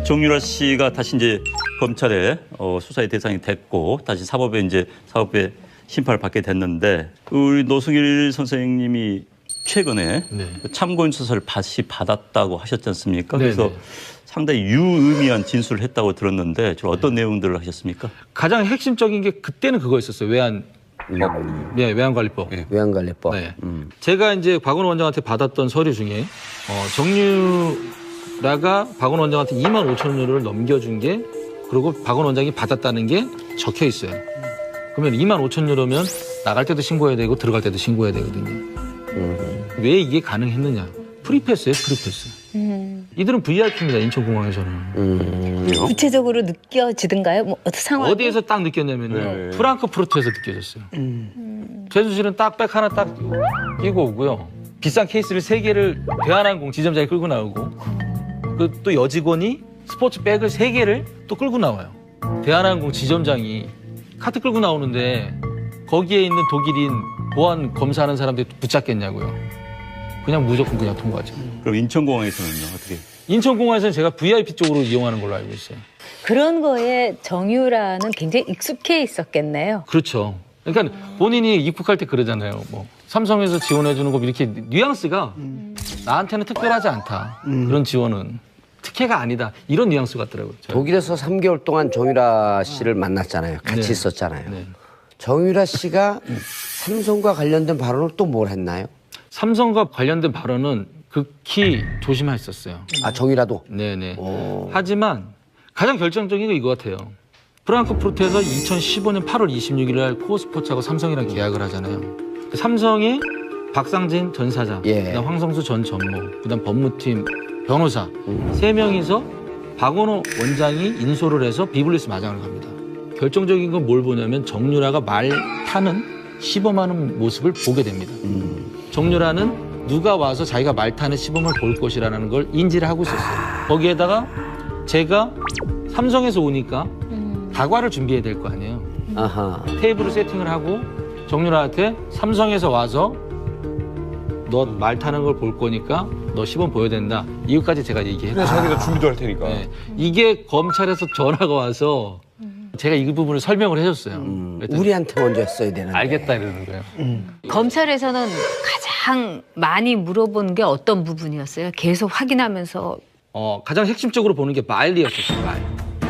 정유라 씨가 다시 이제 검찰의 수사의 대상이 됐고 다시 사법에 심판을 받게 됐는데 우리 노승일 선생님이 최근에 네. 참고인 수사를 다시 받았다고 하셨지 않습니까? 네네. 그래서 상당히 유의미한 진술을 했다고 들었는데 저 어떤 내용들을 하셨습니까? 가장 핵심적인 게 그때는 그거였었어요. 외환관리법. 네. 외환관리법. 네. 제가 이제 박원호 원장한테 받았던 서류 중에 정유라가 박원호 원장한테 2만 5천 유로를 넘겨준 게 그리고 박원호 원장이 받았다는 게 적혀 있어요. 그러면 2만 5천 유로면 나갈 때도 신고해야 되고 들어갈 때도 신고해야 되거든요. 왜 이게 가능했느냐? 프리패스예요, 프리패스. 이들은 VIP입니다, 인천공항에서는. 구체적으로 느껴지던가요? 뭐 어떤 상황? 어디에서 딱 느꼈냐면요. 프랑크푸르트에서 느껴졌어요. 최순실은 딱 백 하나 딱 끼고 오고요. 비싼 케이스를 3개를 대한항공 지점장이 끌고 나오고 또 여직원이 스포츠 백을 3개를 또 끌고 나와요. 대한항공 지점장이 카트 끌고 나오는데 거기에 있는 독일인 보안 검사하는 사람들이 붙잡겠냐고요. 그냥 무조건 그냥 통과하죠. 그럼 인천공항에서는요 어떻게? 인천공항에서는 제가 VIP 쪽으로 이용하는 걸로 알고 있어요. 그런 거에 정유라는 굉장히 익숙해 있었겠네요. 그렇죠. 그러니까 본인이 입국할 때 그러잖아요. 뭐 삼성에서 지원해주는 거 이렇게 뉘앙스가 나한테는 특별하지 않다. 그런 지원은 특혜가 아니다. 이런 뉘앙스 같더라고요. 독일에서 3개월 동안 정유라 씨를 만났잖아요. 같이 네. 있었잖아요. 네. 정유라 씨가 삼성과 관련된 발언을 또 뭘 했나요? 삼성과 관련된 발언은 극히 조심했었어요. 아, 정유라도? 네네. 하지만 가장 결정적인 건 이거 같아요. 프랑크푸르트에서 2015년 8월 26일 날 코어스포츠하고 삼성이랑 계약을 하잖아요. 삼성의 박상진 전 사장, 그다음 황성수 전 전무, 그다음 법무팀 변호사 3명이서 박원호 원장이 인솔을 해서 비블리스 마장을 갑니다. 결정적인 건 뭘 보냐면 정유라가 말 타는 시범하는 모습을 보게 됩니다. 정유라는 누가 와서 자기가 말 타는 시범을 볼 것이라는 걸 인지를 하고 있었어요. 거기에다가 제가 삼성에서 오니까 다과를 준비해야 될 거 아니에요. 아하. 테이블을 세팅을 하고 정유라한테 삼성에서 와서 너 말 타는 걸 볼 거니까 너 시범 보여야 된다. 이것까지 제가 얘기했어요. 자기가 준비도 할 테니까. 네. 이게 검찰에서 전화가 와서 제가 이 부분을 설명을 해줬어요. 우리한테 먼저 했어야 되는데. 알겠다 이러는 거예요. 검찰에서는 가장 많이 물어본 게 어떤 부분이었어요? 계속 확인하면서. 가장 핵심적으로 보는 게 말이었었어요. 말.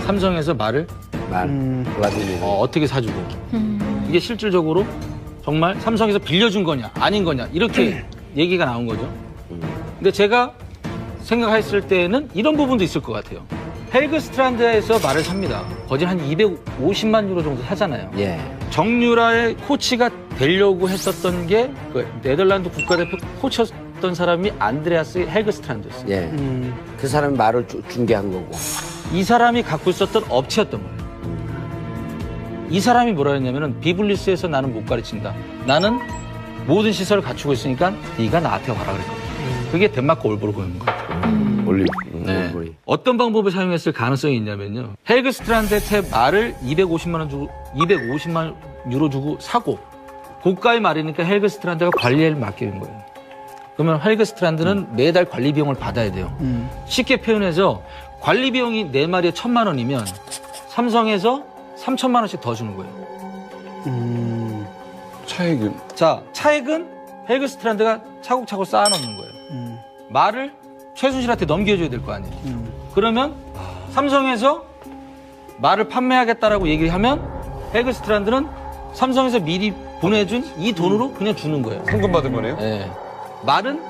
삼성에서 말을 블라디미르. 어떻게 사주고 이게 실질적으로 정말 삼성에서 빌려준 거냐 아닌 거냐 이렇게 얘기가 나온 거죠. 근데 제가 생각했을 때는 이런 부분도 있을 것 같아요. 헬그 스트란드에서 말을 삽니다. 거기 한 250만 유로 정도 사잖아요. 예. 정유라의 코치가 되려고 했었던 게 그 네덜란드 국가대표 코치였던 사람이 안드레아스 헬그 스트란드였어요. 예. 그 사람이 말을 중개한 거고. 이 사람이 갖고 있었던 업체였던 거예요. 이 사람이 뭐라 했냐면은 비블리스에서 나는 못 가르친다. 나는 모든 시설을 갖추고 있으니까 네가 나한테 와라 그랬거든요. 그게 덴마크 올보르고였는 것 같아요. 올리. 네. 어떤 방법을 사용했을 가능성이 있냐면요. 헬그 스트란드의 말을 250만 유로 주고 사고 고가의 말이니까 헬그 스트란드가 관리를 맡기는 거예요. 그러면 헬그 스트란드는 매달 관리 비용을 받아야 돼요. 쉽게 표현해서 관리 비용이 4마리에 1,000만 원이면 삼성에서 3,000만 원씩 더 주는 거예요. 차액은? 자, 차액은 헬그 스트란드가 차곡차곡 쌓아놓는 거예요. 말을 최순실한테 넘겨줘야 될 거 아니에요. 그러면 삼성에서 말을 판매하겠다라고 얘기를 하면 헬그 스트란드는 삼성에서 미리 보내준 이 돈으로 그냥 주는 거예요. 상금 받은 거네요? 네. 말은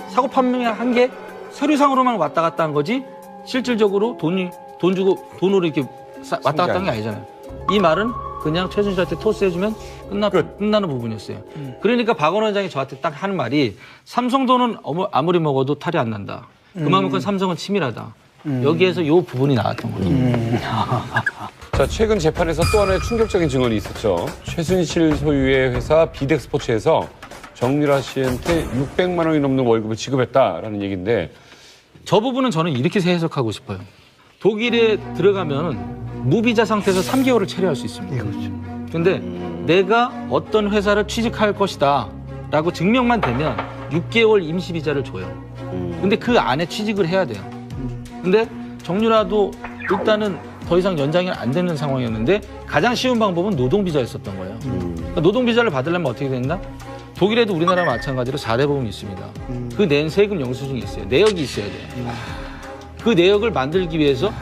사고 판매한 게 서류상으로만 왔다 갔다 한 거지 실질적으로 돈 주고 돈으로 이렇게 왔다 갔다 한 게 아니잖아요. 이 말은 그냥 최순실한테 토스해주면 끝나는 부분이었어요. 그러니까 박원호 원장이 저한테 딱 하는 말이 삼성 돈은 아무리 먹어도 탈이 안 난다. 그만큼 삼성은 치밀하다. 여기에서 이 부분이 나왔던 거죠. 자, 최근 재판에서 또 하나의 충격적인 증언이 있었죠. 최순실 소유의 회사 비덱스포츠에서 정유라 씨한테 600만 원이 넘는 월급을 지급했다라는 얘기인데 저 부분은 저는 이렇게 해석하고 싶어요. 독일에 들어가면 무비자 상태에서 3개월을 체류할 수 있습니다. 그렇죠. 근데 내가 어떤 회사를 취직할 것이다 라고 증명만 되면 6개월 임시비자를 줘요. 근데 그 안에 취직을 해야 돼요. 근데 정유라도 일단은 더 이상 연장이 안 되는 상황이었는데 가장 쉬운 방법은 노동비자였었던 거예요. 그러니까 노동비자를 받으려면 어떻게 됐나? 독일에도 우리나라와 마찬가지로 4대 보험이 있습니다. 그 낸 세금 영수증이 있어요. 내역이 있어야 돼요. 그 내역을 만들기 위해서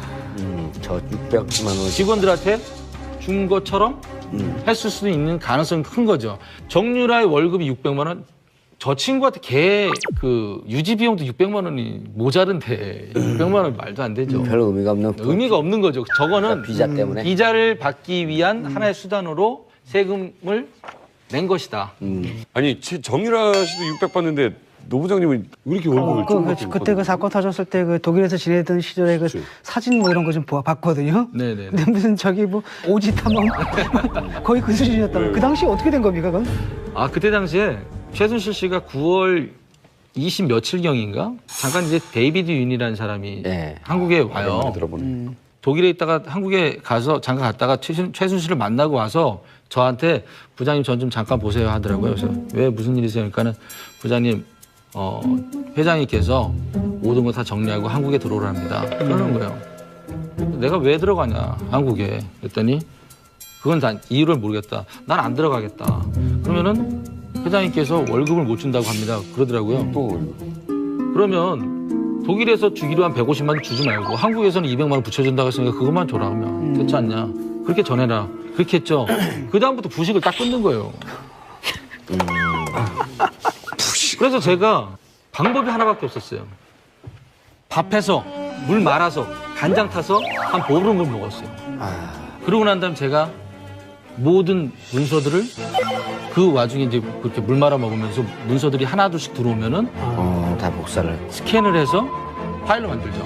저 600만 원. 직원들한테 준 것처럼 했을 수도 있는 가능성이 큰 거죠. 정유라의 월급이 600만 원. 저 친구한테 걔 그 유지 비용도 600만 원이 모자른데 600만 원 말도 안 되죠. 별 의미가 없는. 의미가 없는 거죠. 저거는 비자 때문에. 비자를 받기 위한 하나의 수단으로 세금을 낸 것이다. 아니 정유라 씨도 600 받는데 노 부장님은 왜 이렇게 월급을 그때 그 사건 터졌을 때 그 독일에서 지내던 시절에 그 그치. 사진 뭐 이런 거 좀 봤거든요. 네네. 근데 무슨 저기 뭐 오지 탐험 거의 그 수준이었다고. 그 당시 어떻게 된 겁니까, 그건? 아 그때 당시에 최순실 씨가 9월 20 며칠경인가 잠깐 이제 데이비드 윤이라는 사람이 네. 한국에 와요. 들어보네. 독일에 있다가 한국에 가서 잠깐 갔다가 최순실을 만나고 와서 저한테 부장님 전 좀 잠깐 보세요 하더라고요. 그래서 왜 무슨 일이세요? 그러니까는 부장님 회장님께서 모든 거 다 정리하고 한국에 들어오랍니다. 그러는 거예요. 내가 왜 들어가냐 한국에 그랬더니 그건 다 이유를 모르겠다. 난 안 들어가겠다. 그러면은 회장님께서 월급을 못 준다고 합니다. 그러더라고요. 또 그러면 독일에서 주기로 한 150만 원 주지 말고 한국에서는 200만 원 붙여준다고 했으니까 그것만 줘라 하면 됐지 않냐. 그렇게 전해라. 그렇게 했죠. 그다음부터 부식을 딱 끊는 거예요. 그래서 제가 방법이 하나밖에 없었어요. 밥해서 물 말아서 간장 타서 한 보름을 먹었어요. 그러고 난 다음에 제가 모든 문서들을 그 와중에 이제 그렇게 물 말아 먹으면서 문서들이 하나둘씩 들어오면은 다 복사를. 스캔을 해서 파일로 만들죠.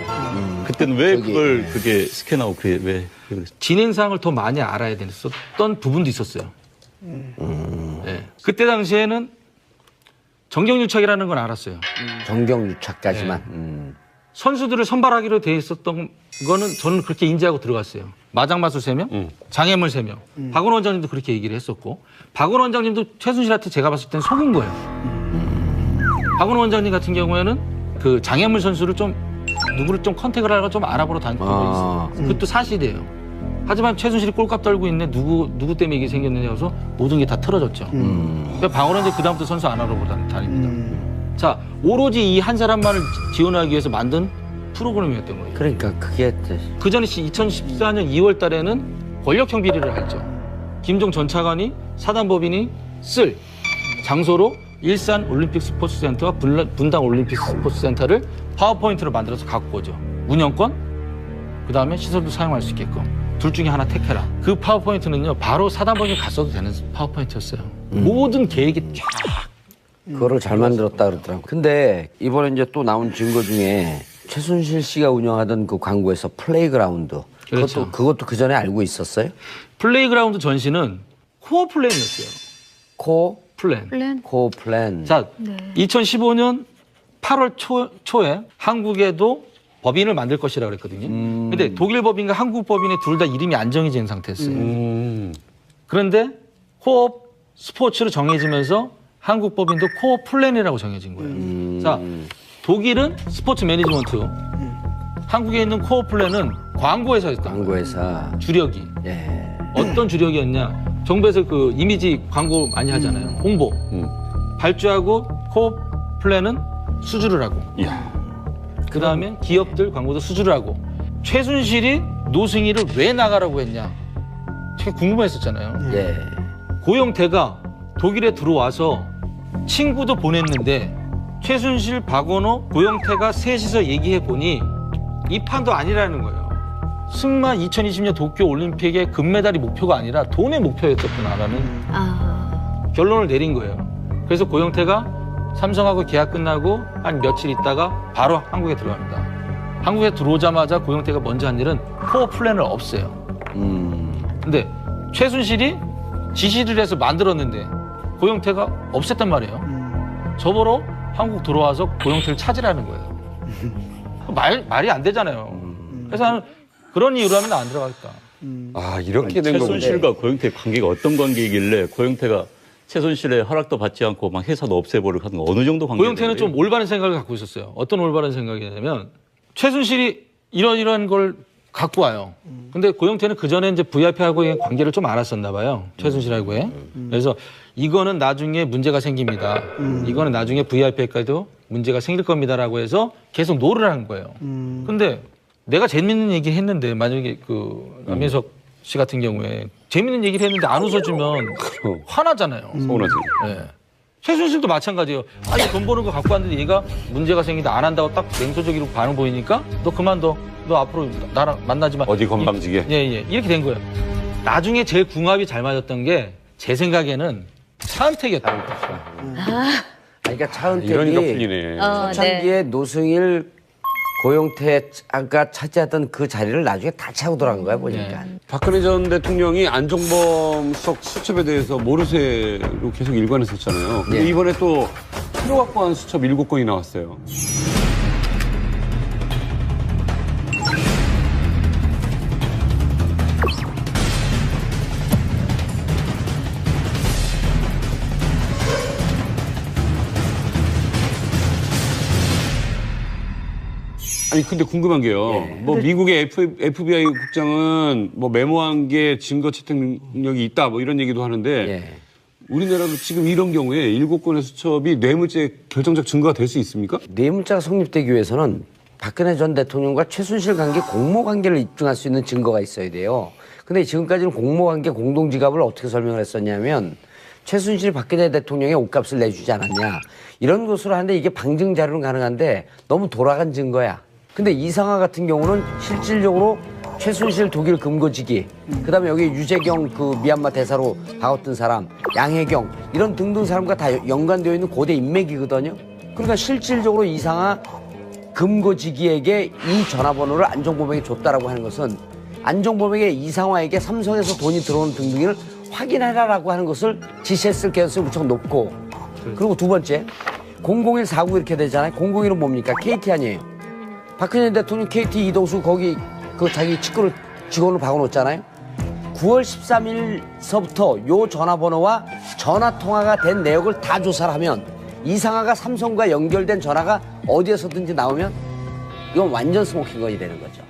그때는 왜 저기, 그걸 그게 스캔하고 그게 왜 그랬어요? 진행상을 더 많이 알아야 됐었던 부분도 있었어요. 네. 그때 당시에는 정경유착이라는 건 알았어요. 정경유착까지만. 선수들을 선발하기로 돼 있었던 거는 저는 그렇게 인지하고 들어갔어요. 마장마술 3명, 장애물 3명. 박원 원장님도 그렇게 얘기를 했었고 박원 원장님도 최순실한테 제가 봤을 때는 속은 거예요. 박원 원장님 같은 경우에는 그 장애물 선수를 좀 누구를 좀 컨택을 하려고 좀 알아보러 다녔던 거 있어요. 그것도 사실이에요. 하지만 최순실이 꼴값 떨고 있네. 누구 때문에 이게 생겼느냐 해서 모든 게 다 틀어졌죠. 그러니까 박원 원장님 그다음부터 선수 안 알아보러 다닙니다. 자, 오로지 이 한 사람만을 지원하기 위해서 만든 프로그램이었던 거예요. 그러니까 그게 그 전에 2014년 2월 달에는 권력형 비리를 했죠. 김종 전 차관이 사단법인이 쓸 장소로 일산 올림픽 스포츠센터와 분당 올림픽 스포츠센터를 파워포인트로 만들어서 갖고 오죠. 운영권, 그 다음에 시설도 사용할 수 있게끔. 둘 중에 하나 택해라. 그 파워포인트는요, 바로 사단법인이 갔어도 되는 파워포인트였어요. 모든 계획이 쫙. 그거를 잘 만들었다 그러더라고. 근데 이번에 이제 또 나온 증거 중에 최순실 씨가 운영하던 그 광고에서 플레이그라운드. 그렇죠. 그것도 그 전에 알고 있었어요? 플레이그라운드 전시는 코어 플랜이었어요. 코 플랜. 플랜. 자, 2015년 8월 초에 한국에도 법인을 만들 것이라고 그랬거든요. 근데 독일 법인과 한국 법인의 둘 다 이름이 안 정해진 상태였어요. 그런데 코어 스포츠로 정해지면서 한국 법인도 코어 플랜이라고 정해진 거예요. 자, 독일은 스포츠 매니지먼트, 한국에 있는 코어 플랜은 광고회사였다. 광고회사. 주력이. 예. 어떤 주력이었냐? 정부에서 그 이미지 광고 많이 하잖아요. 홍보. 발주하고 코어 플랜은 수주를 하고. 그 다음에 기업들 광고도 수주를 하고. 최순실이 노승희를 왜 나가라고 했냐? 되게 궁금했었잖아요. 예. 고영태가 독일에 들어와서 친구도 보냈는데 최순실, 박원호, 고영태가 셋이서 얘기해 보니 이 판도 아니라는 거예요. 승마 2020년 도쿄 올림픽의 금메달이 목표가 아니라 돈의 목표였었구나라는 결론을 내린 거예요. 그래서 고영태가 삼성하고 계약 끝나고 한 며칠 있다가 바로 한국에 들어갑니다. 한국에 들어오자마자 고영태가 먼저 한 일은 코어 플랜을 없애요. 근데 최순실이 지시를 해서 만들었는데 고영태가 없앴단 말이에요. 저보러 한국 들어와서 고영태를 찾으라는 거예요. 말이 안 되잖아요. 그래서 나는 그런 이유로 하면 안 들어가겠다. 아, 이렇게 된 거군요. 최순실과 고영태의 관계가 어떤 관계이길래 고영태가 최순실의 허락도 받지 않고 막 회사도 없애버리고 하는 거 어느 정도 관계가 고영태는 좀 올바른 생각을 갖고 있었어요. 어떤 올바른 생각이냐면 최순실이 이런 걸 갖고 와요. 근데 고영태는 그 전에 이제 VIP하고의 관계를 좀 알았었나 봐요. 최순실하고의. 그래서 이거는 나중에 문제가 생깁니다. 이거는 나중에 VIP까지도 문제가 생길 겁니다라고 해서 계속 노를 한 거예요. 근데 내가 재밌는 얘기를 했는데 만약에 그 남민석 씨 같은 경우에 재밌는 얘기를 했는데 안 웃어주면 화나잖아요. 서운하지. 네. 최순실도 마찬가지예요. 아니 돈 버는 거 갖고 왔는데 얘가 문제가 생긴다 안 한다고 딱 냉소적으로 반응 보이니까 너 그만둬. 너 앞으로 나랑 만나지 마. 어디 건방지게. 예. 이렇게 된 거예요. 나중에 제일 궁합이 잘 맞았던 게 제 생각에는 차은택이었다고 했어요. 그러니까 이러니까 차은택이 풀리네. 초창기에 노승일 고영태가 차지했던 그 자리를 나중에 다 차고 들어간 거야 보니까. 박근혜 전 대통령이 안종범 수석 수첩에 대해서 모르쇠로 계속 일관했었잖아요. 근데 예. 이번에 또 필요 갖고 한 수첩 7건이 나왔어요. 아니 근데 궁금한 게요. 뭐 미국의 FBI 국장은 뭐 메모한 게 증거 채택 능력이 있다 뭐 이런 얘기도 하는데 예. 우리나라도 지금 이런 경우에 7건의 수첩이 뇌물죄 결정적 증거가 될 수 있습니까? 뇌물죄가 성립되기 위해서는 박근혜 전 대통령과 최순실 관계 공모 관계를 입증할 수 있는 증거가 있어야 돼요. 근데 지금까지는 공모 관계 공동 지갑을 어떻게 설명을 했었냐면 최순실 박근혜 대통령의 옷값을 내주지 않았냐 이런 것으로 하는데 이게 방증 자료는 가능한데 너무 돌아간 증거야. 근데 이상하 같은 경우는 실질적으로 최순실 독일 금고지기, 그다음에 여기 유재경 그 미얀마 대사로 바꿨던 사람, 양혜경 이런 등등 사람과 다 연관되어 있는 고대 인맥이거든요. 그러니까 실질적으로 이상하 금고지기에게 이 전화번호를 안종범에게 줬다라고 하는 것은 안종범에게 이상화에게 삼성에서 돈이 들어오는 등등을 확인해라라고 하는 것을 지시했을 가능성이 무척 높고, 그리고 두 번째 00149 이렇게 되잖아요. 001은 뭡니까? KT 아니에요. 박근혜 대통령 KT 이동수 거기 그 자기 직원을 박아놓았잖아요. 9월 13일서부터 요 전화번호와 전화 통화가 된 내역을 다 조사를 하면 이상하가 삼성과 연결된 전화가 어디에서든지 나오면 이건 완전 스모킹건이 되는 거죠.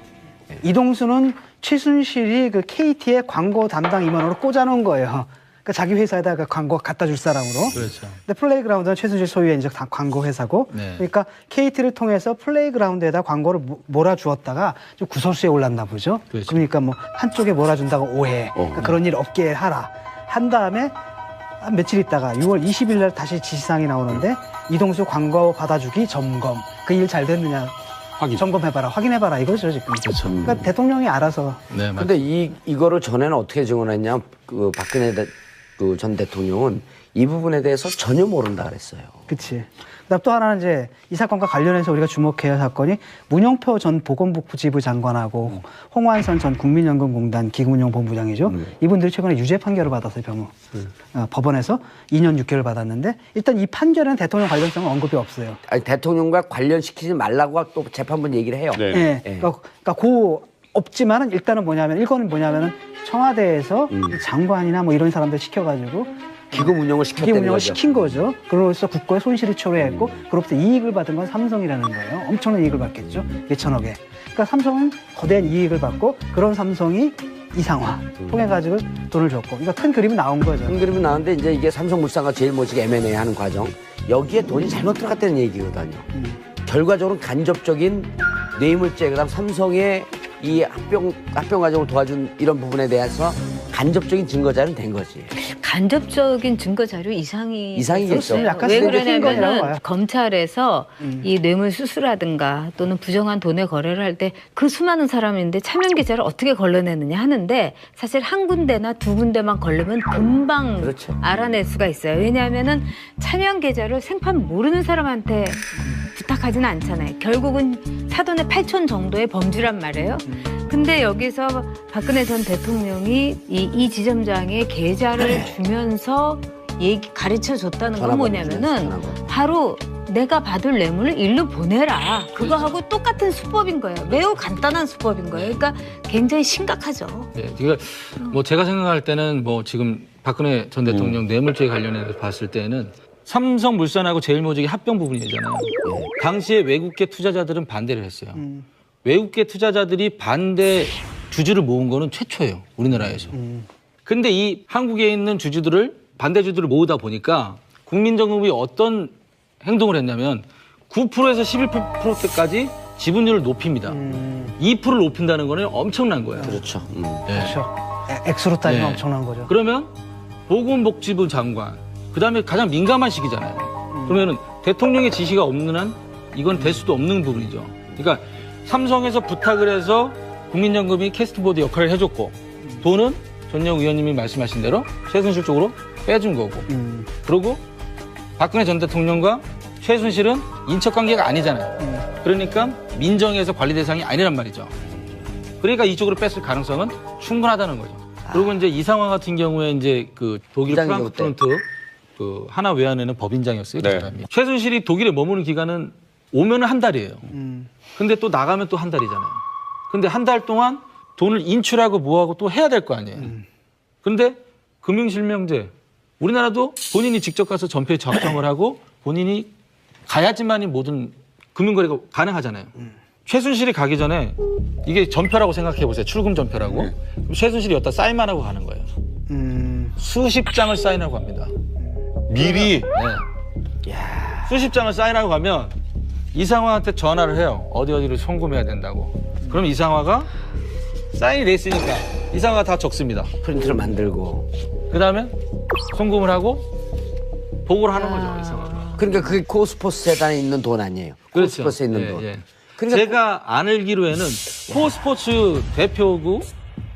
이동수는 최순실이 그 KT의 광고 담당 임원으로 꽂아놓은 거예요. 그러니까 자기 회사에다 그 광고 갖다 줄 사람으로. 그렇죠. 근데 플레이그라운드는 최순실 소유의 이제 광고 회사고. 네. 그러니까 KT를 통해서 플레이그라운드에다 광고를 몰아주었다가 좀 구설수에 올랐나 보죠. 그렇죠. 그러니까 뭐 한쪽에 몰아준다고 오해. 그러니까 그런 일 없게 하라. 한 다음에 한 며칠 있다가 6월 20일 날 다시 지시사항이 나오는데 이동수 광고 받아주기 점검. 그 일 잘 됐느냐. 확인. 점검해봐라, 확인해봐라 이거죠 지금. 그렇죠. 그러니까 대통령이 알아서. 네, 근데 이거를 전에는 어떻게 증언했냐? 그 박근혜 그 전 대통령은 이 부분에 대해서 전혀 모른다 그랬어요. 그치. 그다음 또 하나는 이제 이 사건과 관련해서 우리가 주목해야 할 사건이 문영표 전 보건복지부 장관하고 홍완선 전 국민연금공단 기금운용본부장이죠. 이분들이 최근에 유죄 판결을 받았어요, 법원에서 2년 6개월 받았는데 일단 이 판결에는 대통령 관련성은 언급이 없어요. 아니, 대통령과 관련시키지 말라고 또 재판부 얘기를 해요. 네. 예. 그러니까 없지만은 일단은 뭐냐면 일거는 뭐냐면은 청와대에서 장관이나 뭐 이런 사람들 시켜가지고 기금 운영을 시켰다는 기금 운영을 거죠. 시킨 거죠. 그로써 국고에 손실이 초래했고 그로부터 이익을 받은 건 삼성이라는 거예요. 엄청난 이익을 받겠죠. 예천억에. 그러니까 삼성은 거대한 이익을 받고 그런 삼성이 이상화 통해가지고 돈을 줬고. 그러니까 큰 그림이 나온 거죠. 큰 그림은 나오는데 이제 이게 삼성물산과 제일모직 M&A 하는 과정 여기에 돈이 잘못 들어갔다는 얘기거든요. 결과적으로 간접적인 뇌물죄 그다음 삼성의 이 합병 과정을 도와준 이런 부분에 대해서 간접적인 증거 자료는 된 거지. 간접적인 증거 자료 이상이겠죠. 있었어요. 약간 왜 세게 뛴 거라고 그러냐면은 봐요. 검찰에서 이 뇌물 수수라든가 또는 부정한 돈의 거래를 할 때 그 수많은 사람인데 차명 계좌를 어떻게 걸러내느냐 하는데 사실 한 군데나 두 군데만 걸르면 금방 그렇죠. 알아낼 수가 있어요. 왜냐하면은 차명 계좌를 생판 모르는 사람한테 부탁하지는 않잖아요. 결국은 사돈의 8촌 정도의 범주란 말이에요. 근데 여기서 박근혜 전 대통령이 이 지점장의 계좌를 주면서 가르쳐 줬다는 건 뭐냐면은 바로 내가 받을 뇌물을 일로 보내라. 그거하고 똑같은 수법인 거예요. 매우 간단한 수법인 거예요. 그러니까 굉장히 심각하죠. 네, 그러니까 뭐 제가 생각할 때는 뭐 지금 박근혜 전 대통령 뇌물죄 관련해서 봤을 때는 삼성물산하고 제일모직이 합병 부분이잖아요. 당시에 외국계 투자자들은 반대를 했어요. 외국계 투자자들이 반대 주주를 모은 거는 최초예요. 우리나라에서. 근데 이 한국에 있는 주주들을 반대주주를 모으다 보니까 국민정음이 어떤 행동을 했냐면 9%에서 11%까지 지분율을 높입니다. 2%를 높인다는 거는 엄청난 거예요. 그렇죠. 네. 그렇죠. X로 따지면 네. 엄청난 거죠. 그러면 보건복지부 장관, 그다음에 가장 민감한 시기잖아요. 그러면은 대통령의 지시가 없는 한 이건 될 수도 없는 부분이죠. 그러니까 삼성에서 부탁을 해서 국민연금이 캐스트보드 역할을 해줬고 돈은 전영 의원님이 말씀하신 대로 최순실 쪽으로 빼준 거고 그리고 박근혜 전 대통령과 최순실은 인척관계가 아니잖아요. 그러니까 민정에서 관리 대상이 아니란 말이죠. 그러니까 이쪽으로 뺐을 가능성은 충분하다는 거죠. 그리고 이제 이 상황 같은 경우에 이제 그 독일 부장이고 프랑크푸르트 그 하나 외환에는 법인장이었어요. 그 네. 사람이. 최순실이 독일에 머무는 기간은 오면은 한 달이에요. 근데 또 나가면 또 한 달이잖아요. 근데 한 달 동안 돈을 인출하고 뭐하고 또 해야 될 거 아니에요. 근데 금융실명제 우리나라도 본인이 직접 가서 전표에 작성을 하고 본인이 가야지만이 모든 금융거래가 가능하잖아요. 최순실이 가기 전에 이게 전표라고 생각해 보세요. 출금 전표라고. 그럼 최순실이 여기다 사인만 하고 가는 거예요. 수십 장을 사인하고 갑니다. 미리 네. 수십 장을 사인하고 가면 이상화한테 전화를 해요. 어디를 송금해야 된다고. 그럼 이상화가 사인이 돼 있으니까 이상화가 다 적습니다. 프린트를 만들고. 그다음에 송금을 하고 보고를 하는 거죠. 이상화가. 그러니까 그게 코스포스 재단에 있는 돈 아니에요. 그렇죠. 코스포스에 있는 예, 돈. 예. 그러니까 제가 알기로에는 코스포츠 대표고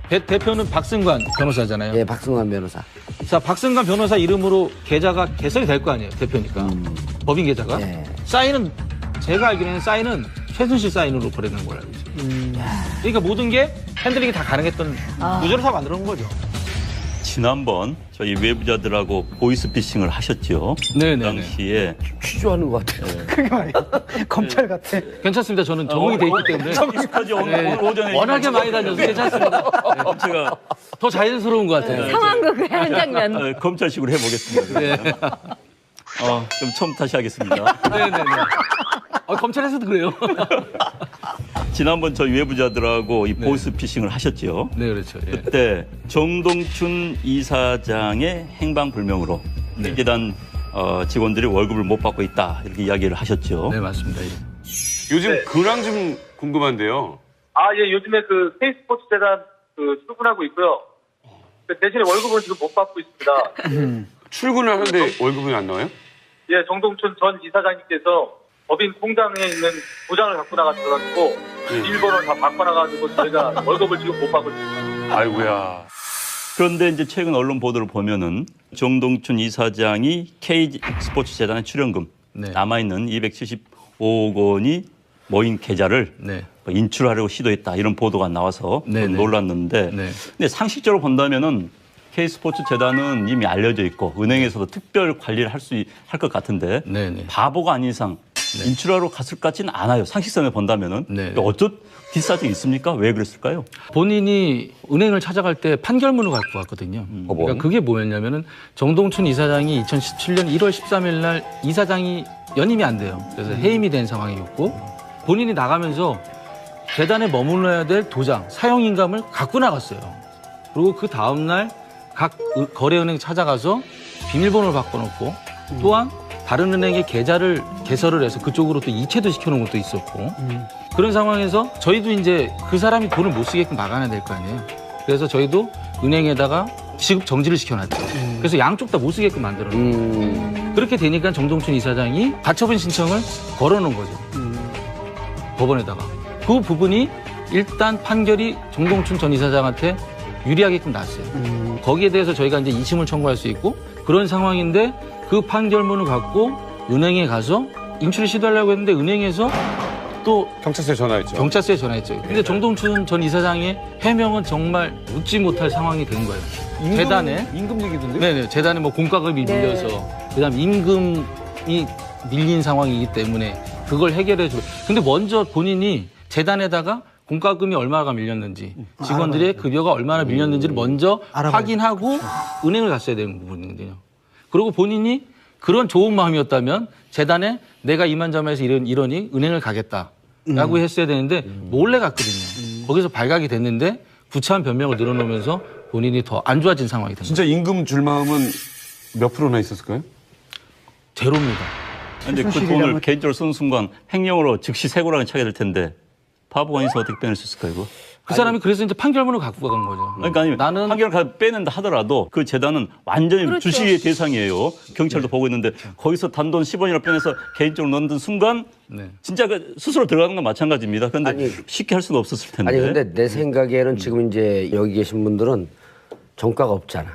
대표는 박승관 변호사잖아요. 예, 박승환 변호사. 자, 박승관 변호사 이름으로 계좌가 개설이 될 거 아니에요. 대표니까. 법인 계좌가. 예. 사인은 제가 알기로는 사인은 최순실 사인으로 거래된 걸 알고 있어요. 그러니까 모든 게 핸들링이 다 가능했던 구조를 다 만들어 놓은 거죠. 지난번 저희 외부자들하고 보이스피싱을 하셨죠. 네네네. 그 당시에 취조하는 것 같아요. 그게 말이야. 검찰 같아. 괜찮습니다. 저는 적응이 돼 있기 때문에. 정식하지 오늘 오전에 워낙에 많이 다녀서 괜찮습니다. 제가 더 자연스러운 것 같아요. 상황극의 한 장면. 검찰식으로 해보겠습니다. 네. 좀 처음 다시 하겠습니다. 네네네. 검찰에서도 그래요. 지난번 저희 외부자들하고 이 보이스피싱을 하셨죠. 네, 그렇죠. 예. 그때 정동춘 이사장의 행방불명으로 재단 직원들이 월급을 못 받고 있다 이렇게 이야기를 하셨죠. 네, 맞습니다. 예. 요즘 근황 좀 궁금한데요. 예, 요즘에 그 K스포츠 재단 출근하고 있고요. 대신에 월급은 지금 못 받고 있습니다. 출근을 하는데 월급이 안 나와요? 예, 정동춘 전 이사장님께서 법인 공장에 있는 도장을 갖고 나가셔가지고 일본을 다 바꿔놔가지고 저희가 월급을 지금 못 받고 있습니다. 아이고야. 그런데 이제 최근 언론 보도를 보면은 정동춘 이사장이 K 스포츠 재단의 출연금 네. 남아있는 275억 원이 모인 계좌를 네. 인출하려고 시도했다 이런 보도가 나와서 좀 네네. 놀랐는데 네. 근데 상식적으로 본다면은 K스포츠 재단은 이미 알려져 있고 은행에서도 특별 관리를 할 것 같은데 네네. 바보가 아닌 이상 인출하러 갔을 것 같지는 않아요. 상식선에 본다면은 네. 어쩌 뒷사정이 있습니까? 왜 그랬을까요? 본인이 은행을 찾아갈 때 판결문을 갖고 왔거든요. 그러니까 그게 뭐였냐면은 정동춘 이사장이 2017년 1월 13일 날 이사장이 연임이 안 돼요. 그래서 해임이 된 상황이었고 본인이 나가면서 재단에 머물러야 될 도장, 사용인감을 갖고 나갔어요. 그리고 그 다음날 각 거래은행 찾아가서 비밀번호를 바꿔놓고 또한 다른 은행에 계좌를 개설을 해서 그쪽으로 또 이체도 시켜놓은 것도 있었고 그런 상황에서 저희도 이제 그 사람이 돈을 못 쓰게끔 막아내야 될 거 아니에요. 그래서 저희도 은행에다가 지급 정지를 시켜놨죠. 그래서 양쪽 다 못 쓰게끔 만들어놓은 그렇게 되니까 정동춘 이사장이 가처분 신청을 걸어놓은 거죠. 법원에다가. 그 부분이 일단 판결이 정동춘 전 이사장한테 유리하게끔 났어요. 거기에 대해서 저희가 이제 2심을 청구할 수 있고 그런 상황인데 그 판결문을 갖고 은행에 가서 인출을 시도하려고 했는데 은행에서 또 경찰서에 전화했죠. 경찰서에 전화했죠. 근데 정동춘 전 이사장의 해명은 정말 묻지 못할 상황이 된 거예요. 재단에 임금 얘기던데? 네네 재단에 뭐 공과금이 밀려서 그다음 임금이 밀린 상황이기 때문에 그걸 해결해 주고. 근데 먼저 본인이 재단에다가 공과금이 얼마가 밀렸는지 직원들의 급여가 얼마나 밀렸는지를 먼저 확인하고 은행을 갔어야 되는 부분이거든요. 그리고 본인이 그런 좋은 마음이었다면 재단에 내가 이만저만해서 이러니 은행을 가겠다. 라고 했어야 되는데 몰래 갔거든요. 거기서 발각이 됐는데 구차한 변명을 늘어놓으면서 본인이 더 안 좋아진 상황이 된 거예요. 진짜 임금 줄 마음은 몇 프로나 있었을까요? 제로입니다. 근데 그 돈을 개인적으로 쓰는 순간 횡령으로 즉시 세고랑이 차게 될 텐데 바보가 인사 어떻게 빼낼 수 있을까 이거? 그 사람이 그래서 이제 판결문을 갖고 간 거죠. 그러니까 아니 나는 판결을 빼낸다 하더라도 그 재단은 완전히 그렇죠. 주식의 대상이에요. 경찰도 보고 있는데 거기서 단돈 10원이나 빼내서 개인적으로 넣는 순간 네. 진짜 그 스스로 들어가는 건 마찬가지입니다. 그런데 아니, 쉽게 할 수는 없었을 텐데. 아니 근데 내 생각에는 지금 이제 여기 계신 분들은 전과가 없잖아.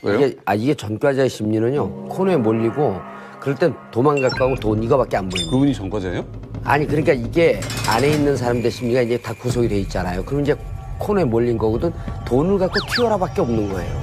왜요? 이게 전과자의 심리는요. 코너에 몰리고 그럴 땐 도망갈 거하고 돈 이거밖에 안 보입니다. 그분이 전과자예요? 아니 그러니까 이게 안에 있는 사람들 심리가 이제 다 구성이 돼 있잖아요. 그럼 이제 코너에 몰린 거거든. 돈을 갖고 튀어라밖에 없는 거예요.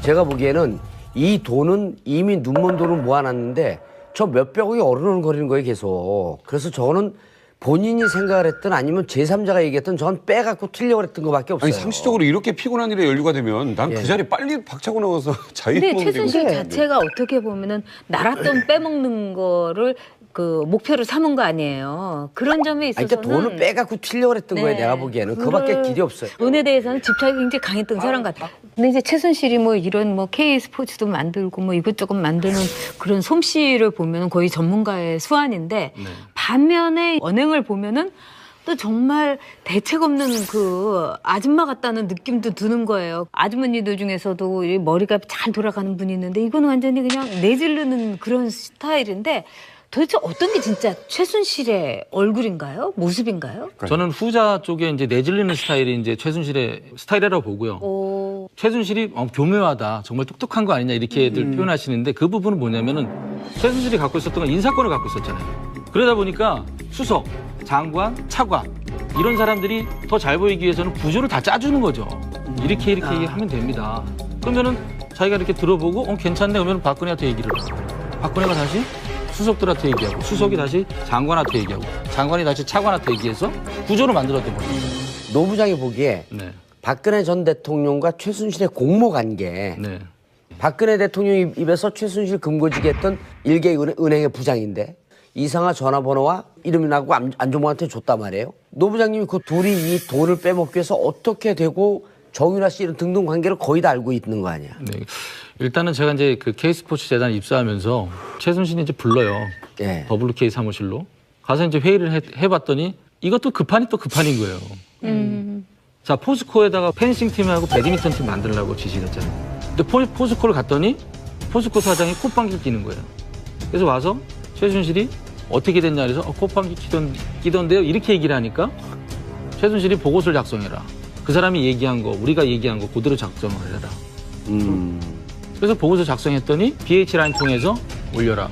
제가 보기에는 이 돈은 이미 눈먼 돈을 모아놨는데 저 몇백억이 어르렁거리는 거예요 계속. 그래서 저는 본인이 생각을 했든 아니면 제3자가 얘기했든 전 빼갖고 튀려고 했던 거밖에 없어요. 아니 상식적으로 이렇게 피곤한 일에 연루가 되면 난 그 자리에 빨리 박차고 나가서 자유 근데 먹는 게 최순실 무슨- 자체가 어떻게 보면은 나랏돈 빼먹는 거를 그 목표로 삼은 거 아니에요. 그런 점에 아니, 있어서는 그러니까 돈을 빼갖고 튀려고 했던 거예요. 내가 보기에는. 그거밖에 길이 없어요. 돈에 대해서는 집착이 굉장히 강했던 사람 같아. 근데 이제 최순실이 뭐 이런 뭐 K 스포츠도 만들고 뭐 이것저것 만드는 그런 솜씨를 보면 거의 전문가의 수완인데 반면에 언행을 보면은 또 정말 대책 없는 그 아줌마 같다는 느낌도 드는 거예요. 아주머니들 중에서도 이 머리가 잘 돌아가는 분이 있는데 이건 완전히 그냥 내지르는 그런 스타일인데 도대체 어떤 게 진짜 최순실의 얼굴인가요? 모습인가요? 저는 후자 쪽에 이제 내질리는 스타일이 이제 최순실의 스타일이라고 보고요. 오, 최순실이 교묘하다, 정말 똑똑한 거 아니냐 이렇게들 표현하시는데 그 부분은 뭐냐면은 최순실이 갖고 있었던 건 인사권을 갖고 있었잖아요. 그러다 보니까 수석, 장관, 차관 이런 사람들이 더 잘 보이기 위해서는 구조를 다 짜주는 거죠. 이렇게 하면 됩니다. 그러면은 자기가 이렇게 들어보고 괜찮네 그러면 박근혜한테 얘기를 하고 박근혜가 다시 수석들한테 얘기하고 수석이 다시 장관한테 얘기하고 장관이 다시 차관한테 얘기해서 구조를 만들었던 거죠. 노 부장이 보기에 네. 박근혜 전 대통령과 최순실의 공모 관계. 네. 박근혜 대통령 입에서 최순실 금고지기 했던 일개 은행의 부장인데 이상한 전화번호와 이름이 나고 안종범한테 줬단 말이에요. 노 부장님이 그 둘이 이 돈을 빼먹기 위해서 어떻게 되고 정윤아 씨 이런 등등 관계를 거의 다 알고 있는 거 아니야. 네. 일단은 제가 이제 그 K스포츠 재단 입사하면서 최순실이 이제 불러요. 예. WK 사무실로 가서 이제 회의를 해봤더니 이것도 급한이 또 급한인 거예요. 자, 포스코에다가 펜싱 팀하고 배드민턴 팀 만들려고 지시를 했잖아요. 근데 포스코를 갔더니 포스코 사장이 콧방귀 끼는 거예요. 그래서 와서 최순실이 어떻게 됐냐 그래서 콧방귀 끼던데요 이렇게 얘기를 하니까 최순실이 보고서를 작성해라. 그 사람이 얘기한 거 우리가 얘기한 거 그대로 작성을 해라. 그래서 보고서 작성했더니 BH라인 통해서 올려라.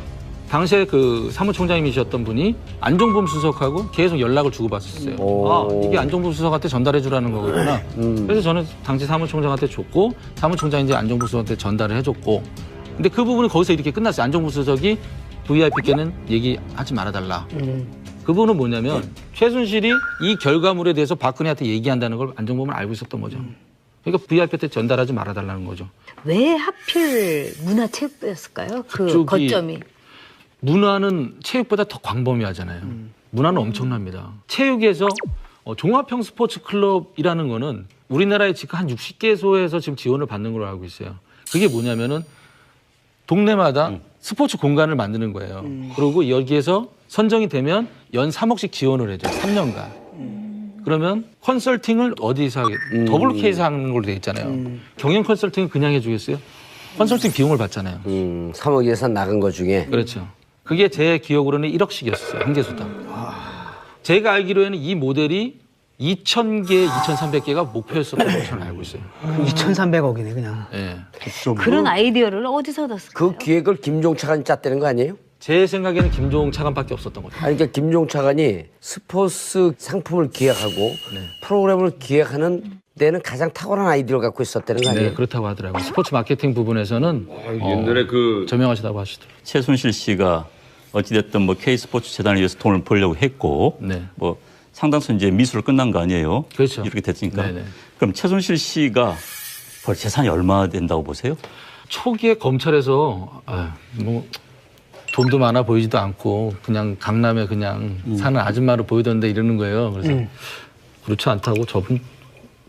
당시에 그 사무총장님이셨던 분이 안종범 수석하고 계속 연락을 주고받았어요. 아, 이게 안종범 수석한테 전달해 주라는 거구나. 그래서 저는 당시 사무총장한테 줬고 사무총장이 이제 안종범 수석한테 전달을 해줬고 근데 그 부분은 거기서 이렇게 끝났어요. 안종범 수석이 VIP께는 얘기하지 말아달라. 그 부분은 뭐냐면 최순실이 이 결과물에 대해서 박근혜한테 얘기한다는 걸 안종범은 알고 있었던 거죠. 그러니까 VIP한테 전달하지 말아달라는 거죠. 왜 하필 문화체육부였을까요? 그 그쪽이 거점이. 문화는 체육보다 더 광범위하잖아요. 문화는 엄청납니다. 체육에서 종합형 스포츠 클럽이라는 거는 우리나라에 지금 한 60개소에서 지금 지원을 받는 걸로 알고 있어요. 그게 뭐냐면은 동네마다 스포츠 공간을 만드는 거예요. 그리고 여기에서 선정이 되면 연 3억씩 지원을 해줘요. 3년간. 그러면 컨설팅을 어디서 하겠 WK에서 하는 걸로 돼 있잖아요. 경영 컨설팅을 그냥 해주겠어요? 컨설팅 비용을 받잖아요. 3억 예산 나간 것 중에. 그렇죠. 그게 제 기억으로는 1억씩이었어요. 한 개소당. 제가 알기로는 이 모델이 2,000개, 2,300개가 목표였었던 걸로 저는 알고 있어요. 2,300억이네 그냥. 예. 그런 아이디어를 어디서 얻었을까요? 그 기획을 김종 차관이 짰다는 거 아니에요? 제 생각에는 김종 차관밖에 없었던 거죠. 아니 그러니까 김종 차관이 스포츠 상품을 기획하고 프로그램을 기획하는 데는 가장 탁월한 아이디어를 갖고 있었다는 거 아니에요? 네, 그렇다고 하더라고요. 스포츠 마케팅 부분에서는 옛날에 저명하시다고 하시더라고요. 최순실 씨가 어찌됐든 뭐 K스포츠 재단을 위해서 돈을 벌려고 했고 네. 뭐 상당수 이제 미수로 끝난 거 아니에요? 그렇죠. 이렇게 됐으니까. 네네. 그럼 최순실 씨가 벌 재산이 얼마 된다고 보세요? 초기에 검찰에서 뭐 돈도 많아 보이지도 않고 그냥 강남에 그냥 사는 아줌마로 보이던데 이러는 거예요. 그래서 그렇지 않다고 저분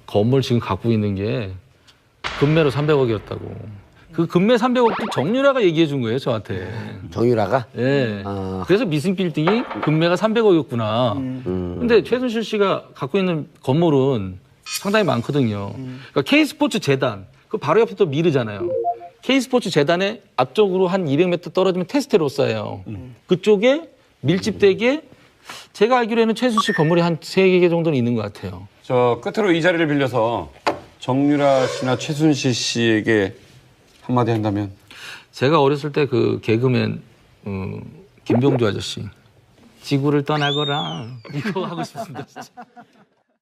건물 지금 갖고 있는 게 금매로 300억이었다고. 그 금매 300억도 정유라가 얘기해 준 거예요, 저한테. 정유라가? 예. 아. 그래서 미승 빌딩이 금매가 300억이었구나. 근데 최순실 씨가 갖고 있는 건물은 상당히 많거든요. 그러니까 K스포츠 재단, 그 바로 옆에 또 미르잖아요. K스포츠 재단의 앞쪽으로 한 200m 떨어지면 테스테로사예요. 그쪽에 밀집되게 제가 알기로는 최순실 건물이 한 3개 정도는 있는 것 같아요. 저 끝으로 이 자리를 빌려서 정유라 씨나 최순실 씨에게 한마디 한다면? 제가 어렸을 때 그 개그맨 김병주 아저씨 지구를 떠나거라 이거 하고 싶습니다 진짜.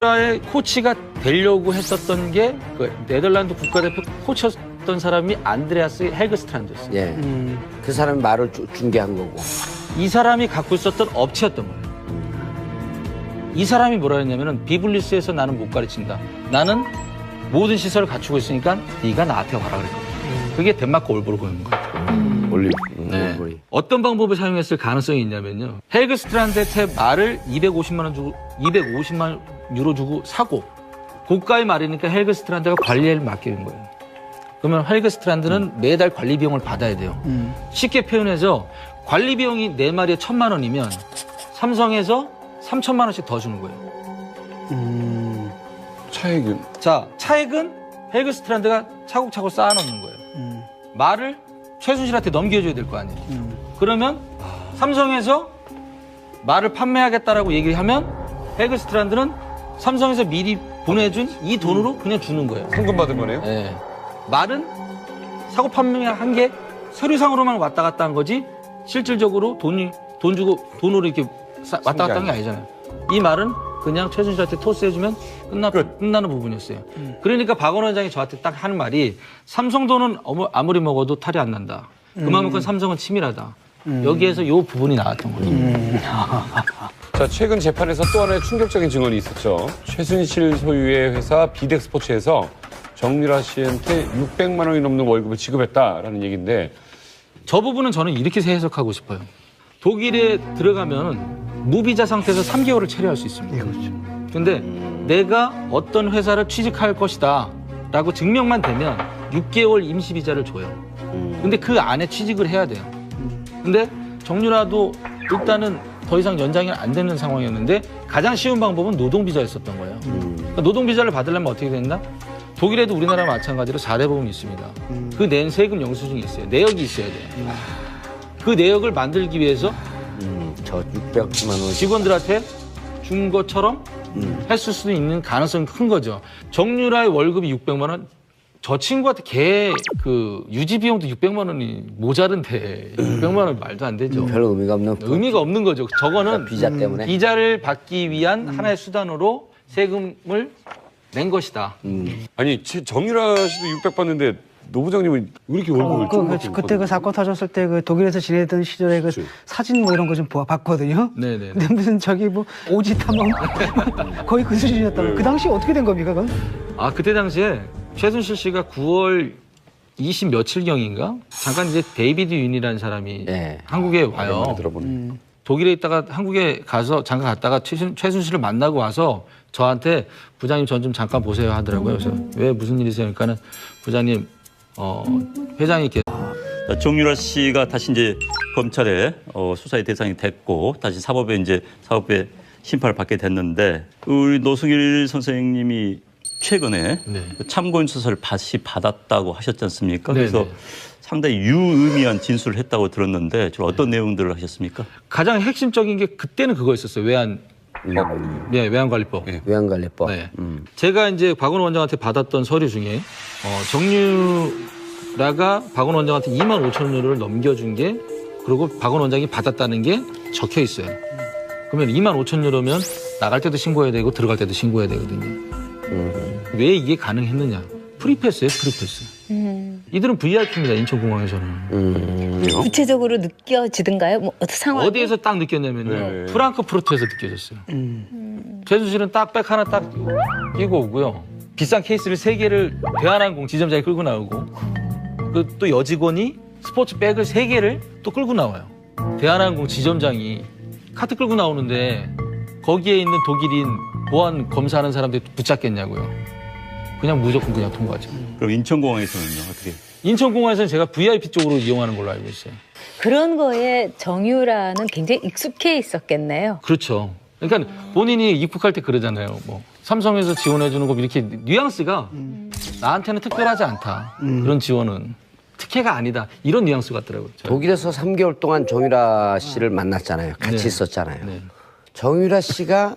의 코치가 되려고 했었던 게 그 네덜란드 국가대표 코치였던 사람이 안드레아스 헬그스트란드였어요. 예. 그 사람이 말을 중개한 거고. 이 사람이 갖고 있었던 업체였던 거예요. 이 사람이 뭐라 했냐면은 비블리스에서 나는 못 가르친다. 나는 모든 시설을 갖추고 있으니까 네가 나한테 와라 그랬거든요. 그게 덴마크 올보르고인 거예요. 올리. 네. 어떤 방법을 사용했을 가능성이 있냐면요. 헬그스트란드한테 말을 250만 유로 주고 사고 고가의 말이니까 헬그스트란드가 관리를 맡기는 거예요. 그러면 헬그스트란드는 매달 관리 비용을 받아야 돼요. 쉽게 표현해서 관리 비용이 내 말에 1,000만 원이면 삼성에서 3,000만 원씩 더 주는 거예요. 차액은? 자, 차액은 헬그스트란드가 차곡차곡 쌓아놓는 거예요. 말을 최순실한테 넘겨줘야 될 거 아니에요. 그러면 삼성에서 말을 판매하겠다라고 얘기를 하면 헬그스트란드는 삼성에서 미리 보내준 이 돈으로 그냥 주는 거예요. 현금 받은 거네요? 네. 말은 사고 판매한 게 서류상으로만 왔다 갔다 한 거지 실질적으로 돈 주고 돈으로 이렇게 왔다 갔다 한 게 아니잖아요. 이 말은 그냥 최순실한테 토스해주면 끝나는 부분이었어요. 그러니까 박원 원장이 저한테 딱 하는 말이 삼성 돈은 아무리 먹어도 탈이 안 난다. 그만큼 삼성은 치밀하다. 여기에서 이 부분이 나왔던 거죠. 자, 최근 재판에서 또 하나의 충격적인 증언이 있었죠. 최순실 소유의 회사 비덱스포츠에서 정유라 씨한테 600만 원이 넘는 월급을 지급했다라는 얘기인데 저 부분은 저는 이렇게 해석하고 싶어요. 독일에 들어가면 무비자 상태에서 3개월을 체류할 수 있습니다. 그렇죠. 근데 내가 어떤 회사를 취직할 것이다 라고 증명만 되면 6개월 임시비자를 줘요. 근데 그 안에 취직을 해야 돼요. 근데 정유라도 일단은 더 이상 연장이 안 되는 상황이었는데 가장 쉬운 방법은 노동비자였었던 거예요. 그러니까 노동비자를 받으려면 어떻게 됐나? 독일에도 우리나라와 마찬가지로 4대 보험이 있습니다. 그 낸 세금 영수증이 있어요. 내역이 있어야 돼요. 그 내역을 만들기 위해서 저 600만 원. 직원들한테 준 것처럼 했을 수도 있는 가능성이 큰 거죠. 정유라의 월급이 600만 원, 저 친구한테 걔 그 유지 비용도 600만 원이 모자른데 600만 원 말도 안 되죠. 별로 의미가 없는. 의미가 없는 거죠. 저거는 비자 때문에. 비자를 받기 위한 하나의 수단으로 세금을 낸 것이다. 아니 정유라 씨도 600 받는데 노 부장님은 왜 이렇게 월급을 좀 그때 그 사건 터졌을 때 그 독일에서 지내던 시절에 그 사진 뭐 이런 거 좀 봤거든요. 네네. 근데 무슨 저기 뭐 오지 탐험 거의 그 수준이었다고. 그 당시 어떻게 된 겁니까, 그건? 아 그때 당시에 최순실 씨가 9월 20 며칠경인가 잠깐 이제 데이비드 윤이라는 사람이 네. 한국에 와요. 들어보네. 독일에 있다가 한국에 가서 잠깐 갔다가 최순실을 만나고 와서 저한테 부장님 전 좀 잠깐 보세요 하더라고요. 그래서 왜 무슨 일이세요? 그러니까는 부장님 회장이 이렇게 정유라 씨가 다시 이제 검찰에 수사의 대상이 됐고 다시 사법에 심판을 받게 됐는데 우리 노승일 선생님이 최근에 네. 참고인 수사를 다시 받았다고 하셨지 않습니까? 네, 그래서 네. 상당히 유의미한 진술을 했다고 들었는데 주로 어떤 내용들을 하셨습니까? 가장 핵심적인 게 그때는 그거였었어요. 외환관리법. 네. 외환관리법. 네. 제가 이제 박원호 원장한테 받았던 서류 중에 정유라가 박원호 원장한테 2만 5천 유로를 넘겨준 게 그리고 박원호 원장이 받았다는 게 적혀 있어요. 그러면 2만 5천 유로면 나갈 때도 신고해야 되고 들어갈 때도 신고해야 되거든요. 왜 이게 가능했느냐? 프리패스예요, 프리패스. 이들은 VIP입니다, 인천공항에서는. 구체적으로 느껴지던가요? 뭐 어떤 상황? 어디에서 딱 느꼈냐면요. 네. 프랑크푸르트에서 느껴졌어요. 최순실은 딱 백 하나 딱 끼고 오고요. 비싼 케이스를 3개를 대한항공 지점장이 끌고 나오고 그 또 여직원이 스포츠 백을 3개를 또 끌고 나와요. 대한항공 지점장이 카트 끌고 나오는데 거기에 있는 독일인 보안 검사하는 사람들이 붙잡겠냐고요. 그냥 무조건 그냥 통과하죠. 그럼 인천공항에서는요 어떻게? 인천공항에서는 제가 VIP 쪽으로 이용하는 걸로 알고 있어요. 그런 거에 정유라는 굉장히 익숙해 있었겠네요. 그렇죠. 그러니까 본인이 입국할 때 그러잖아요. 뭐 삼성에서 지원해주는 거 이렇게 뉘앙스가 나한테는 특별하지 않다. 그런 지원은 특혜가 아니다. 이런 뉘앙스 같더라고요. 독일에서 3개월 동안 정유라 씨를 만났잖아요. 같이 네. 있었잖아요. 네. 정유라 씨가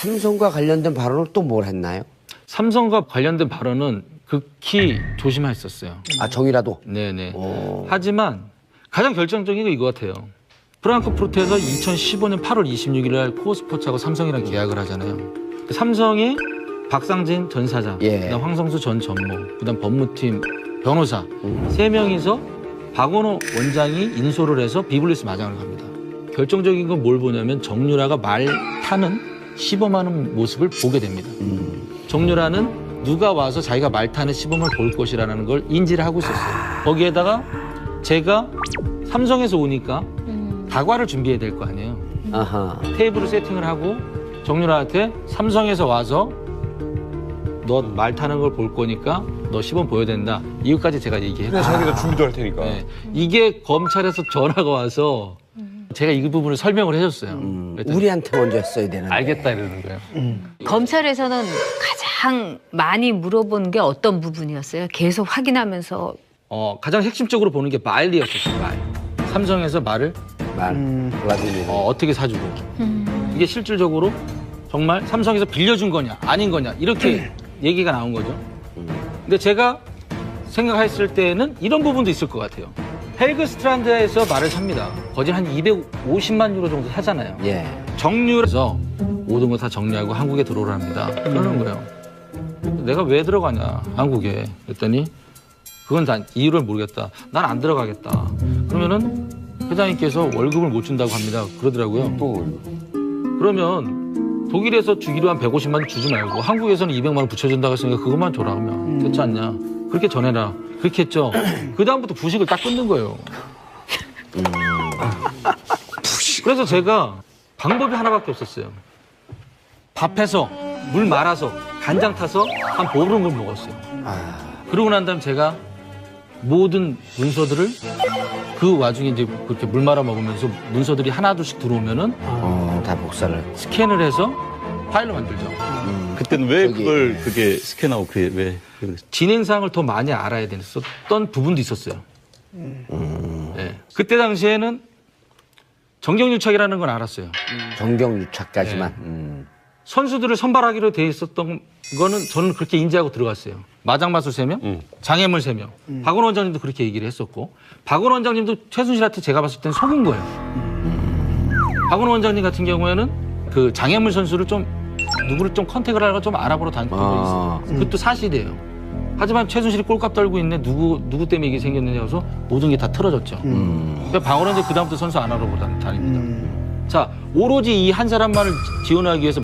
삼성과 관련된 발언을 또 뭘 했나요? 삼성과 관련된 발언은 극히 조심했었어요. 아, 정유라도? 네네. 오. 하지만 가장 결정적인 건 이거 같아요. 프랑크푸르트에서 2015년 8월 26일 날 코어스포츠하고 삼성이랑 계약을 하잖아요. 삼성의 박상진 전 사장, 예. 그다음 황성수 전 전무, 그다음 법무팀 변호사 세 명이서 박원호 원장이 인솔을 해서 비블리스 마장을 갑니다. 결정적인 건 뭘 보냐면 정유라가 말 타는 시범하는 모습을 보게 됩니다. 정유라는 누가 와서 자기가 말 타는 시범을 볼 것이라는 걸 인지를 하고 있었어요. 거기에다가 제가 삼성에서 오니까 다과를 준비해야 될 거 아니에요. 아하. 테이블을 세팅을 하고 정유라한테 삼성에서 와서 너 말 타는 걸 볼 거니까 너 시범 보여야 된다. 이것까지 제가 얘기했고. 그래 자기가 준비도 할 테니까. 네. 이게 검찰에서 전화가 와서 제가 이 부분을 설명을 해줬어요. 그랬더니 우리한테 먼저 했어야 되는데. 알겠다 이러는 거예요. 검찰에서는 가장 많이 물어본 게 어떤 부분이었어요? 계속 확인하면서 가장 핵심적으로 보는 게 말이었었어요. 말. 삼성에서 말을 블라디미르. 어떻게 사주고 이게 실질적으로 정말 삼성에서 빌려준 거냐 아닌 거냐 이렇게 얘기가 나온 거죠. 근데 제가 생각했을 때는 이런 부분도 있을 것 같아요. 헬그 스트란드에서 말을 삽니다. 거진 한 250만 유로 정도 사잖아요. 예. 정유라서 모든 거 다 정리하고 한국에 들어오랍니다. 그러는 거예요. 내가 왜 들어가냐 한국에 그랬더니 그건 다 이유를 모르겠다. 난 안 들어가겠다. 그러면은 회장님께서 월급을 못 준다고 합니다. 그러더라고요. 그러면 독일에서 주기로 한 150만 주지 말고 한국에서는 200만 원 붙여준다고 했으니까 그것만 줘라 하면 됐지 않냐. 그렇게 전해라. 그렇게 했죠. 그다음부터 부식을 딱 끊는 거예요. 그래서 제가 방법이 하나밖에 없었어요. 밥해서 물 말아서 간장 타서 한 보름을 먹었어요. 그러고 난 다음에 제가 모든 문서들을 그 와중에 이제 그렇게 물 말아 먹으면서 문서들이 하나둘씩 들어오면은 다 복사를. 스캔을 해서 파일로 만들죠. 그때는 왜 저기- 그걸 그게 스캔하고 그게 왜 그랬어요? 진행사항을 더 많이 알아야 됐었던 부분도 있었어요. 네. 그때 당시에는 정경유착이라는 건 알았어요. 정경유착까지만. 선수들을 선발하기로 돼 있었던 거는 저는 그렇게 인지하고 들어갔어요. 마장마수 3명, 장애물 3명. 박원 원장님도 그렇게 얘기를 했었고 박원 원장님도 최순실한테 제가 봤을 때는 속은 거예요. 박원 원장님 같은 경우에는 그 장애물 선수를 누구를 좀 컨택을 하려고 좀 알아보러 다녔던 적이 있어요. 그것도 사실이에요. 하지만 최순실이 꼴값 떨고 있네. 누구 때문에 이게 생겼느냐 해서 모든 게 다 틀어졌죠. 그러니까 박원 원장님 그다음부터 선수 안 알아보러 다닙니다. 자, 오로지 이 한 사람만을 지원하기 위해서